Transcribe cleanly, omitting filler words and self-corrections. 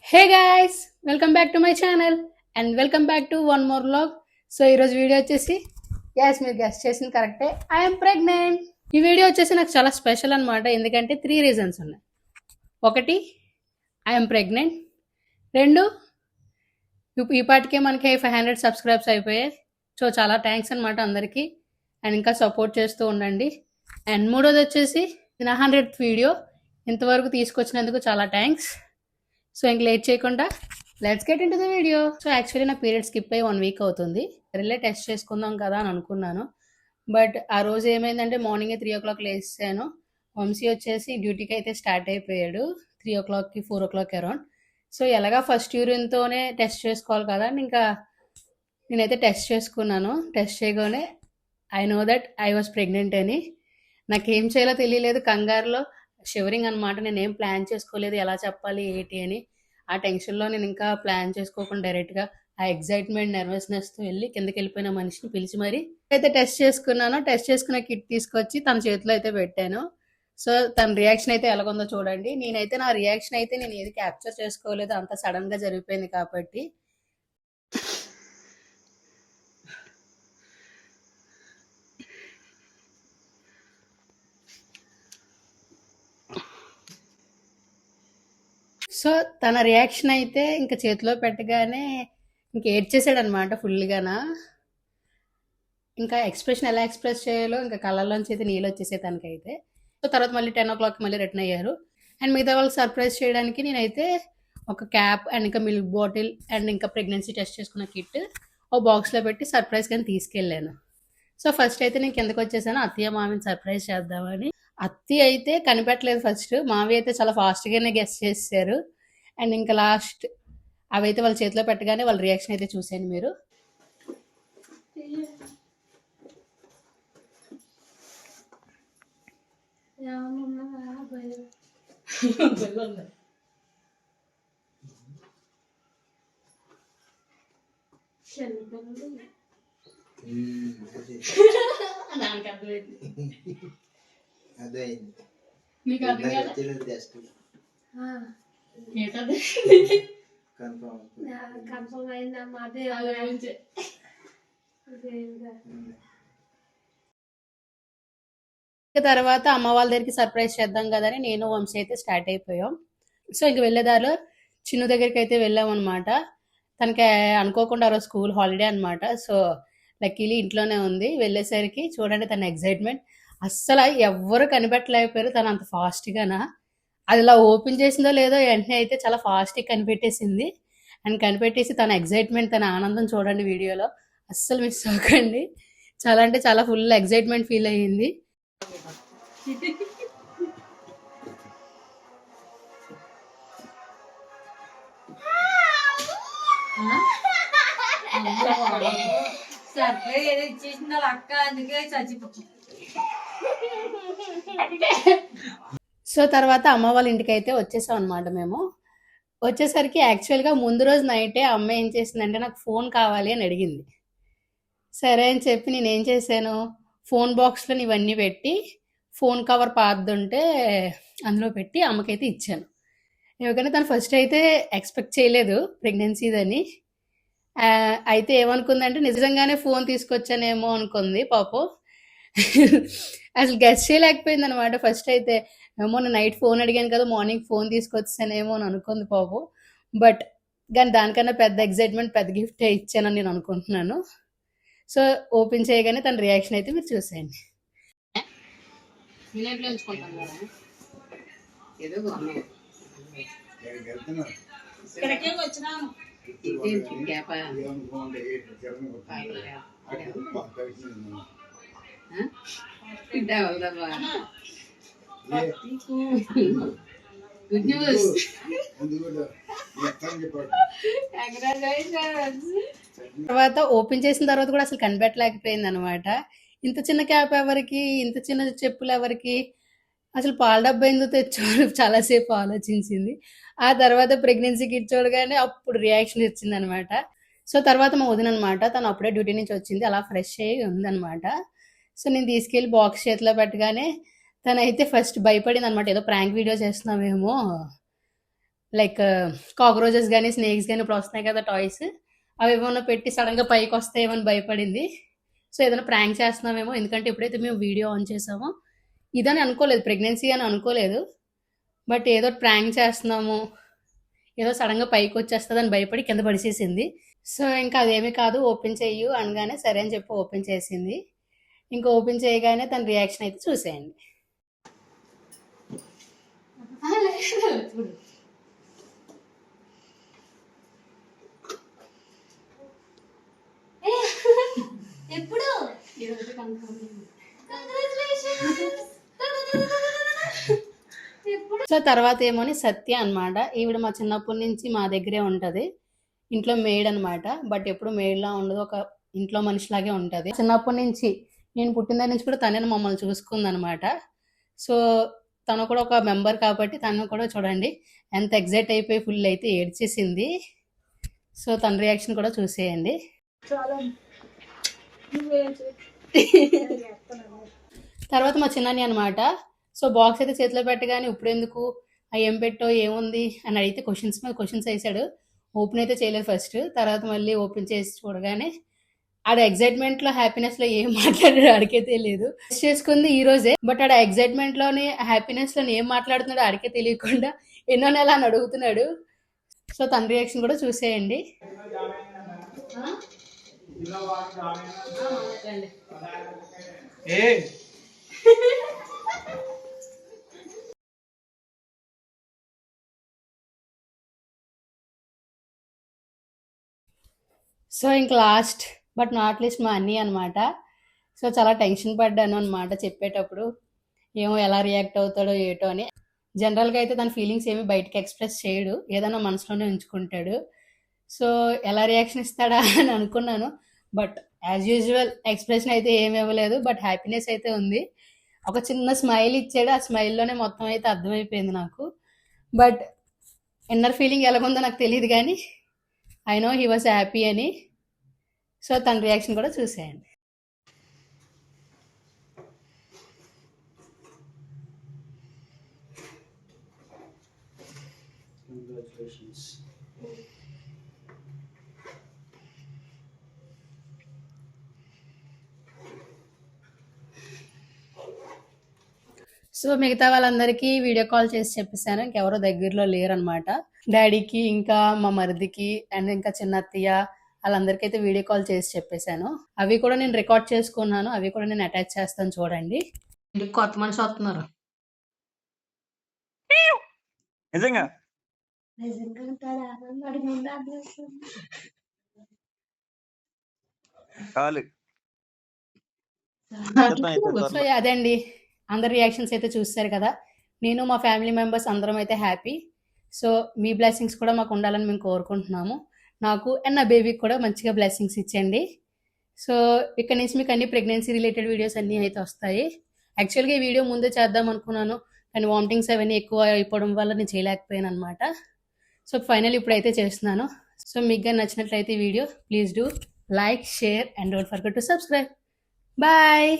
Hey guys, welcome back to my channel and welcome back to one more vlog. So ఈరోజు video వచ్చేసి gas మీరు guest చేసింది కరెక్టే, I'm pregnant. ఈ video వచ్చేసి నాకు చాలా స్పెషల్ అనమాట. ఎందుకంటే 3 రీజన్స్ ఉన్నాయి. ఒకటి, ఐఎమ్ ప్రెగ్నెంట్. రెండు, ఈ పాటికే మనకి 500 సబ్స్క్రైబ్స్ అయిపోయాయి. సో చాలా థ్యాంక్స్ అనమాట అందరికీ, అండ్ ఇంకా సపోర్ట్ చేస్తూ ఉండండి. అండ్ మూడోది వచ్చేసి నా 100th వీడియో ఇంతవరకు తీసుకొచ్చినందుకు చాలా థ్యాంక్స్. సో ఇంక లేట్ చేయకుండా let's get in to the video. So actually నా పీరియడ్ స్కిప్ అయ్యి 1 వీక్ అవుతుంది. రిలే టెస్ట్ చేసుకుందాం కదా అని అనుకున్నాను. బట్ ఆ రోజు ఏమైందంటే మార్నింగే 3 o'clock లేసాను. వంశీ వచ్చేసి డ్యూటీకి అయితే స్టార్ట్ అయిపోయాడు 3 o'clockకి 4 o'clock అరౌండ్. సో ఎలాగా ఫస్ట్ యూరిన్తోనే టెస్ట్ చేసుకోవాలి కదా అని ఇంకా నేనైతే టెస్ట్ చేసుకున్నాను. టెస్ట్ చేయగానే I know that I was pregnant అని. నాకేం చేయాలో తెలియలేదు, కంగారులో షివరింగ్ అనమాట. నేనేం ప్లాన్ చేసుకోలేదు ఎలా చెప్పాలి ఏంటి అని. ఆ టెన్షన్లో నేను ఇంకా ప్లాన్ చేసుకోకుండా డైరెక్ట్గా ఆ ఎగ్జైట్మెంట్ నర్వస్నెస్తో వెళ్ళి కిందకి వెళ్ళిపోయిన మనిషిని పిలిచి మరి అయితే టెస్ట్ చేసుకున్నాను. టెస్ట్ చేసుకున్న కిట్ తీసుకొచ్చి తన చేతిలో అయితే పెట్టాను. సో తన రియాక్షన్ అయితే ఎలాగుందో చూడండి. నేనైతే నా రియాక్షన్ అయితే నేను ఏది క్యాప్చర్ చేసుకోలేదు, అంత సడన్గా జరిగిపోయింది కాబట్టి. సో తన రియాక్షన్ అయితే ఇంకా చేతిలో పెట్టగానే ఇంక ఏడ్చేసాడు అనమాట ఫుల్గానా. ఇంకా ఎక్స్ప్రెషన్ ఎలా ఎక్స్ప్రెస్ చేయాలో ఇంకా కళ్ళల్లోంచి అయితే నీళ్ళు వచ్చేసే తనకైతే. సో తర్వాత మళ్ళీ 10 o'clock మళ్ళీ రిటర్న్ అయ్యారు. అండ్ మిగతా వాళ్ళకి సర్ప్రైజ్ చేయడానికి నేనైతే ఒక క్యాప్ అండ్ ఇంకా మిల్క్ బాటిల్ అండ్ ఇంకా ప్రెగ్నెన్సీ టెస్ట్ చేసుకున్న కిట్ ఓ బాక్స్లో పెట్టి సర్ప్రైజ్ కానీ తీసుకెళ్ళాను. సో ఫస్ట్ అయితే నేను కిందకు వచ్చేసాను అత్తయ్య మామిని సర్ప్రైజ్ చేద్దామని. అత్తయ్య అయితే కనిపెట్టలేదు ఫస్ట్, మావి అయితే చాలా ఫాస్ట్గానే గెస్ట్ చేశారు. అండ్ ఇంకా లాస్ట్ అవైతే వాళ్ళ చేతిలో పెట్టగానే వాళ్ళ రియాక్షన్ అయితే చూసాను మీరు. దానికి అర్థమైంది, అదే నీకు అర్థం కాదు కన్ఫర్మ్ అయిందమ్మా. అదే తర్వాత అమ్మ వాళ్ళ దగ్గరికి సర్ప్రైజ్ చేద్దాం కదని నేను వంశీ అయితే స్టార్ట్ అయిపోయాం. సో ఇంక వెళ్ళేదారిలో చిన్ను దగ్గరికి అయితే వెళ్ళాం అనమాట. తనకి అనుకోకుండా ఆ రోజు స్కూల్ హాలిడే అనమాట. సో లక్కీలీ ఇంట్లోనే ఉంది. వెళ్ళేసరికి చూడండి తన ఎగ్జైట్మెంట్ అస్సలు ఎవ్వరు కనిపెట్టలేకపోయారు. తను అంత ఫాస్ట్గానా అది ఇలా ఓపెన్ చేసిందో లేదో వెంటనే అయితే చాలా ఫాస్ట్గా కనిపెట్టేసింది. అండ్ కనిపెట్టేసి తన ఎగ్జైట్మెంట్ తన ఆనందం చూడండి వీడియోలో, అస్సలు మిస్ అవ్వకండి. చాలా అంటే చాలా ఫుల్ ఎగ్జైట్మెంట్ ఫీల్ అయ్యింది. సర్ప్రైజ్ ఏదో ఇచ్చేసింది వాళ్ళ అక్క, అందుకే చచ్చిపోతుంది. సో తర్వాత అమ్మ వాళ్ళ ఇంటికి అయితే వచ్చేసాం అనమాట. మేము వచ్చేసరికి యాక్చువల్గా ముందు రోజు నైటే అమ్మ ఏం చేసిందంటే నాకు ఫోన్ కావాలి అని అడిగింది. సరే అని చెప్పి నేను ఏం చేశాను, ఫోన్ బాక్స్లో ఇవన్నీ పెట్టి ఫోన్ కవర్ పాదుంటే అందులో పెట్టి అమ్మకైతే ఇచ్చాను. ఎందుకంటే తను ఫస్ట్ అయితే ఎక్స్పెక్ట్ చేయలేదు ప్రెగ్నెన్సీదని. అయితే ఏమనుకుందంటే నిజంగానే ఫోన్ తీసుకొచ్చానేమో అనుకుంది పాపం. అసలు గెస్ట్ చేయలేకపోయింది అనమాట. ఫస్ట్ అయితే ఏమో నైట్ ఫోన్ అడిగాను కదా, మార్నింగ్ ఫోన్ తీసుకొచ్చానేమో అని అనుకుంది పాపం. బట్ కానీ దానికన్నా పెద్ద ఎగ్జైట్మెంట్, పెద్ద గిఫ్టే ఇచ్చానని నేను అనుకుంటున్నాను. సో ఓపెన్ చేయగానే తన రియాక్షన్ అయితే మీరు చూసేయండి. Good news. తర్వాత ఓపెన్ చేసిన తర్వాత కూడా అసలు కనిపెట్టలేకపోయింది అనమాట. ఇంత చిన్న క్యాప్ ఎవరికి, ఇంత చిన్న చెప్పులు ఎవరికి, అసలు పాల డబ్బా ఎందుకు తెచ్చాడు చాలాసేపు ఆలోచించింది. ఆ తర్వాత ప్రెగ్నెన్సీ కిట్ చూడగానే అప్పుడు రియాక్షన్ ఇచ్చింది అనమాట. సో తర్వాత మా వదిన అనమాట, తను అప్పుడే డ్యూటీ నుంచి వచ్చింది, అలా ఫ్రెష్ అయ్యి ఉందనమాట. సో నేను తీసుకెళ్ళి బాక్స్ చేతిలో పెట్టగానే తనైతే ఫస్ట్ భయపడింది అనమాట. ఏదో ప్రాంక్ వీడియో చేస్తున్నామేమో, లైక్ కాక్రోచెస్ కానీ స్నేక్స్ కానీ ఇప్పుడు వస్తున్నాయి కదా టాయ్స్, అవి ఏమైనా పెట్టి సడన్గా పైకి వస్తాయేమని భయపడింది. సో ఏదైనా ప్రాంక్ చేస్తున్నామేమో, ఎందుకంటే ఎప్పుడైతే మేము వీడియో ఆన్ చేసామో ఇదని అనుకోలేదు, ప్రెగ్నెన్సీ అని అనుకోలేదు, బట్ ఏదో ప్రాంక్ చేస్తున్నాము, ఏదో సడన్గా పైకి వచ్చేస్తుంది అని భయపడి కింద పడిచేసింది. సో ఇంకా అదేమీ కాదు, ఓపెన్ చెయ్యు అనగానే సరే అని చెప్పి ఓపెన్ చేసింది. ఇంకా ఓపెన్ చేయగానే తన రియాక్షన్ అయితే చూసేయండి. ఎప్పుడు సో తర్వాత ఏమోని సత్య అన్నమాట. ఈవిడ మా చిన్నప్పటి నుంచి మా దగ్గరే ఉంటుంది, ఇంట్లో మేడ్ అన్నమాట. బట్ ఎప్పుడు మేడ్లా ఉండదు, ఒక ఇంట్లో మనిషిలాగే ఉంటుంది. చిన్నప్పటి నుంచి నేను పుట్టిన దగ్గర నుంచి కూడా తనే మమ్మల్ని చూసుకుంది అనమాట. సో తను కూడా ఒక మెంబర్ కాబట్టి తను కూడా చూడండి ఎంత ఎగ్జైట్ అయిపోయి ఫుల్ అయితే ఏడ్చేసింది. సో తన రియాక్షన్ కూడా చూసేయండి. తర్వాత మా చిన్నాని అనమాట. సో బాక్స్ అయితే చేతిలో పెట్టగానే ఇప్పుడు ఎందుకు ఏం పెట్టో ఏముంది అని అడిగితే క్వశ్చన్స్ మీద క్వశ్చన్స్ వేసాడు. ఓపెన్ అయితే చేయలేదు ఫస్ట్, తర్వాత మళ్ళీ ఓపెన్ చేసి చూడగానే ఆడ ఎగ్జైట్మెంట్ లో హ్యాపీనెస్ లో ఏం మాట్లాడాడు ఆడికే తెలియదు. చేసుకుంది ఈ రోజే, బట్ ఆడ ఎగ్జైట్మెంట్ లోనే హ్యాపీనెస్ లో ఏం మాట్లాడుతున్నాడో ఆడికే తెలియకుండా ఎన్నో నెల అని అడుగుతున్నాడు. సో తన రియాక్షన్ కూడా చూసేయండి. సో ఇంకా లాస్ట్ బట్ నాట్ లీస్ట్ మా అన్నీ అనమాట. సో చాలా టెన్షన్ పడ్డాను అనమాట చెప్పేటప్పుడు, ఏమో ఎలా రియాక్ట్ అవుతాడో ఏటో అని. జనరల్గా అయితే తన ఫీలింగ్స్ ఏమి బయటకి ఎక్స్ప్రెస్ చేయడు, ఏదైనా మనసులోనే ఉంచుకుంటాడు. సో ఎలా రియాక్షన్ ఇస్తాడా అని అనుకున్నాను, బట్ యాజ్ యూజువల్ ఎక్స్ప్రెషన్ అయితే ఏమి ఇవ్వలేదు, బట్ హ్యాపీనెస్ అయితే ఉంది. ఒక చిన్న స్మైల్ ఇచ్చాడు, ఆ స్మైల్లోనే మొత్తం అయితే అర్థమైపోయింది నాకు. బట్ ఇన్నర్ ఫీలింగ్ ఎలాగుందో నాకు తెలియదు, కానీ I know he was happy అని. సో తన రియాక్షన్ కూడా చూసేయండి. సో మిగతా వాళ్ళందరికీ వీడియో కాల్ చేసి చెప్పేసాను, ఇంకెవరో దగ్గరలో లేరనమాట. డాడీకి, ఇంకా మా మరిదికి, అండ్ ఇంకా చిన్న అత్తయ్య, వాళ్ళందరికీ అయితే వీడియో కాల్ చేసి చెప్పేశాను. అవి కూడా నేను రికార్డ్ చేసుకున్నాను, అవి కూడా నేను అటాచ్ చేస్తాను చూడండి. కొత్త మనిషి వస్తున్నారు. నిజంగా చాలు సో అదండి, అందరి రియాక్షన్స్ అయితే చూస్తారు కదా. నేను మా ఫ్యామిలీ మెంబర్స్ అందరం అయితే హ్యాపీ. సో మీ బ్లెస్సింగ్స్ కూడా మాకు ఉండాలని మేము కోరుకుంటున్నాము. నాకు అండ్ నా బేబీకి కూడా మంచిగా బ్లెస్సింగ్స్ ఇచ్చండి. సో ఇక్కడ నుంచి మీకు అన్ని ప్రెగ్నెన్సీ రిలేటెడ్ వీడియోస్ అన్నీ అయితే వస్తాయి. యాక్చువల్గా ఈ వీడియో ముందే చేద్దాం అనుకున్నాను, కానీ వామిటింగ్స్ అవన్నీ ఎక్కువ అయిపోవడం వల్ల నేను చేయలేకపోయాను అనమాట. సో ఫైనల్ ఇప్పుడైతే చేస్తున్నాను. సో మీకు నచ్చినట్లయితే video please do like, share and don't forget to subscribe. Bye.